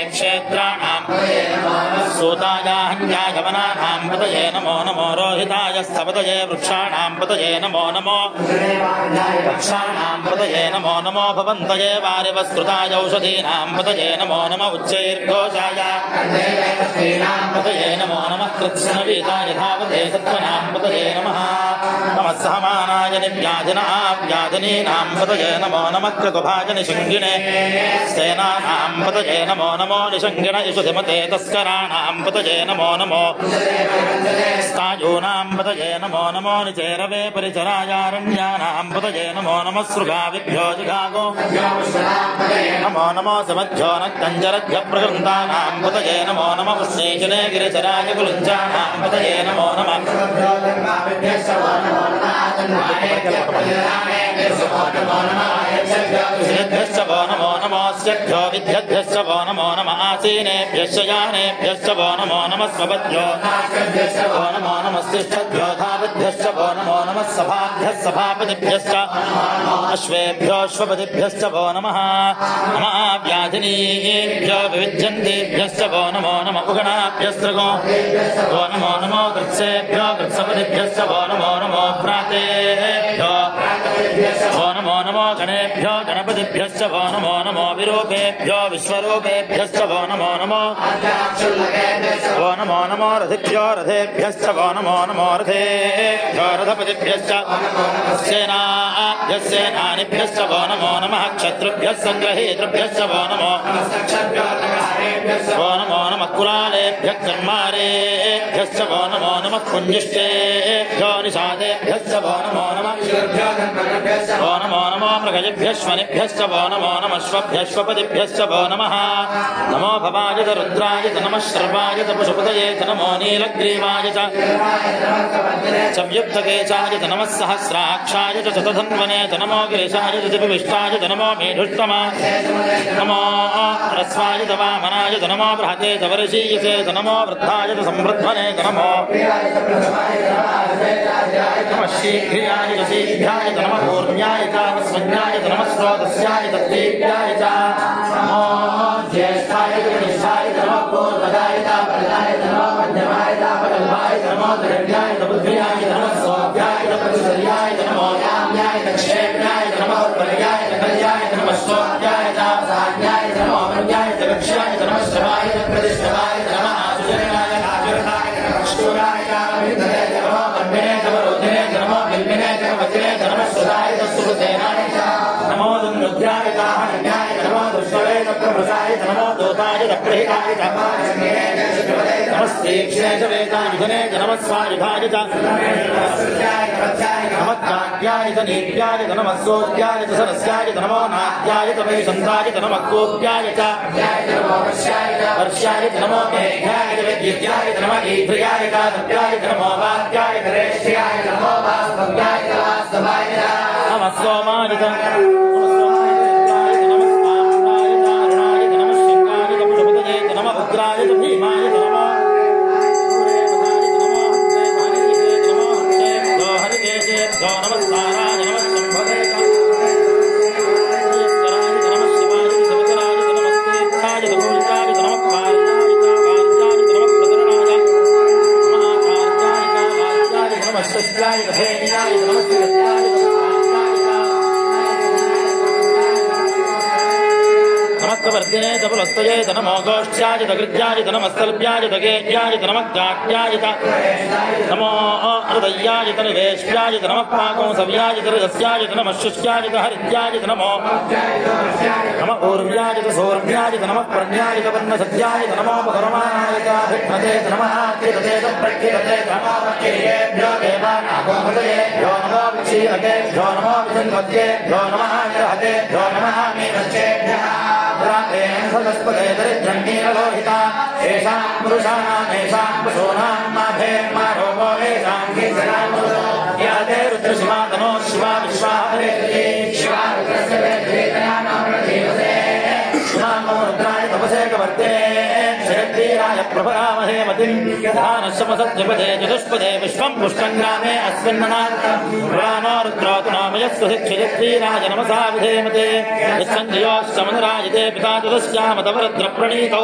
क्षेत्राणां सूतायाहन्याय वनानां पतये नमो नमो रोहिताय स्तपतये वृक्षाणां पतये नमो नमो वृक्षाणां पतये नमो नमो भवन्तये वारिवस्कृताय औषधीनां पतये नमो नमः उच्चैर्घोषाय पतये नमो नमः कृत्स्नवीताय धावते सत्त्वनां पतये नमः नमः सहमानाय निव्याधिनां पतये नमो नमः कृकुभाय निशङ्गिने सेनानां पतये नमो नमो निशङ्गिन यशुधिमते तस्कराणां पतये नमो नमो स्थायूनां पतये नमो नमो निचेरवे परिचरायारण्यानां पतये नमो नमः सृगाविभ्यो जिघागो नमो नमो समध्यो नक्कञ्जरभ्य प्रकृन्तानां पतये नमो नमः उष्णेजने गिरिचराय कुलुञ्जानां पतये नमो नमः श्रेभ्यश्च वो नमो नमोऽस्यभ्यो विद्यभ्यश्च वो नमो नमः आसीनेभ्यश्च यानेभ्यश्च वो नमो नमः स्वपद्भ्यो वो नमो नमस्तिष्ठभ्यो धावद्भ्यश्च वो नमो नमः सभाभ्यः सभापतिभ्यश्च अश्वेभ्योऽश्वपतिभ्यश्च वो नमः नमः व्याधिनीभ्यो विविध्यन्तेभ्यश्च वो नमो नमः उगणाभ्यस्त्रगो वो नमो नमो कृत्सेभ्यो कृत्सपतिभ्यश्च वो नमो नमो प्रातेभ्यो वो नमो नमो गणेभ्यो गणपतिभ्यश्च वो नमो नमो विरूपेभ्यो विश्वरूपेभ्यश्च वो नमो नमो रथिभ्यो रथेभ्यश्च वो नमो नमो रथेभ्यो रथपतिभ्यश्च सेनानिभ्यश्च वो नमो नमः क्षत्रुभ्यः सङ्ग्रहेतृभ्यश्च वो नमो नमः कुलालेभ्यः कर्मारेभ्यश्च वो नमो नमः कुञ्जिष्टेभ्यो निषादेभ्यश्च वो नमो नमः वो नमो नमो मृगजेभ्यश्वनिभ्यश्च वो नमो नमः श्वभ्यश्वपतिभ्यश्च वो नमः नमो भवाय च रुद्राय च नमः शर्वाय च पशुपतये च नमो नीलग्रीवाय च संयुक्तकेशाय च नमः सहस्राक्षाय च शतधन्वने च नमो गिरिशाय च विष्टाय च नमो मेढुष्टमा नमो रस्वाय च वामनाय च नमो बृहते च वर्षीयसे च नमो वृद्धाय च संवृद्धने च नमो शीघ्रियाय च शीघ्राय च नमः पूर्ण्याय च स्मज्ञाय च नमः स्रोतस्याय च दीप्याय च नमो ज्येष्ठाय च कनिष्ठाय च नमः पूर्वदाय च परदाय च नमः मध्यमाय च परल्भाय च नमो द्रव्याय च बुद्ध्याय च नमः सोभ्याय च प्रतिशर्याय च नमो याम्याय च क्षेम्याय च नमः पर्याय च कल्याय च नमः स्तोभ्याय च साज्ञाय च नमो मन्याय च कक्ष्याय च नमः श्रवाय च प्रतिष्ठवाय च नमः आसुजनाय च आजुरताय च कक्षूराय च विन्दने च नमो कन्विने च वरोधिने च नमो बिल्विने च वज्रे च नमः सुधाय च सुरसेनाय च नमो दुर्नुद्राय च हन्याय च नमो दुष्टवे च प्रभुषाय च नमो दूताय च प्रहिताय च नमस्तीक्ष्णे च वेदायुधने च नमः स्वायुधाय च नमः काव्याय च नीत्याय च नमः सोत्याय च सरस्याय च नमो नाट्याय च वैशन्ताय च नमः गोप्याय च वर्ष्याय च नमो मेघ्याय च विद्युत्याय च नमः ईध्रियाय च सत्याय च नमो वाक्याय च रेष्याय च नमो वास्तव्याय च वास्तवाय च नमः सोमाय च उग्राय च भीमाय च नमः हरिकेशेभ्यो नमस्काराय नमः शम्भवे च नमः शिवाय च शिवतराय च नमस्तेभ्याय च भूषाय च नमः कार्याय च वार्याय च नमः प्रतरणाय नमः कार्याय च वार्याय च नमः शस्त्राय च धेन्याय च नमः शिरस्याय च वर्धिने च पुलस्तये च नमो गोष्ठ्याय च कृत्याय च नमस्तल्भ्याय च गेह्याय च नमः काट्याय च नमो हृदयाय च निवेश्याय च नमः पाकंसव्याय च रजस्याय च नमः शुष्याय च हरिद्याय च नमो ऊर्व्याय च सौर्भ्याय च नमः पर्ण्याय च वर्णसज्याय च नमो मधुरमाणाय च भिक्षते च नमः आख्यते च प्रख्यते च नमो भक्तिभ्यो देवानागोपतयेभ्यो नमो विक्षीरकेभ्यो नमो विजन्मत्येभ्यो नमः निरहतेभ्यो नमः मीनश्चेभ्यः सदस्पते दरिद्रन्नीललोहिता येषां पुरुषाणामेषां पशूनां माभेर्मा रोगो येषां कीर्तनां याते रुद्रशिवा तनो शिवा विश्वा हरेति शिवा रुद्रस्य वेदनानां प्रतीयते शिवा रुद्राय तपसे कवर्ते वीराय प्रभरामहे मतिं यथानश्यमसत्यपदे चतुष्पदे विश्वं पुष्टङ्ग्रामे अस्मिन्ननात्नो रुद्रोतनामयस्तु वीराय नमसा विधेमते यच्छन्द्रियोश्च मनुरायते पिता चतुष्यामतवरुद्रप्रणीतौ